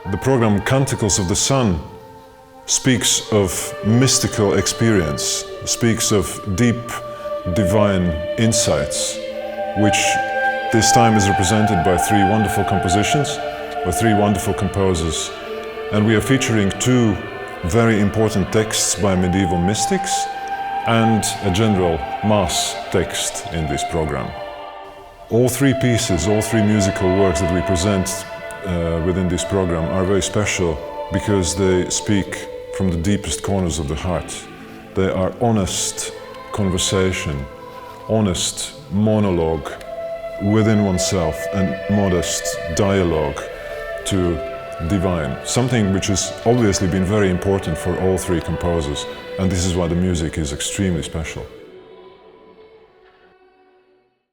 The program Canticles of the Sun speaks of mystical experience, speaks of deep divine insights, which this time is represented by three wonderful compositions, by three wonderful composers. And we are featuring two very important texts by medieval mystics and a general Mass text in this program. All three pieces, all three musical works that we present within this program are very special because they speak from the deepest corners of the heart. They are honest conversation, honest monologue within oneself and modest dialogue to divine, something which has obviously been very important for all three composers, and this is why the music is extremely special.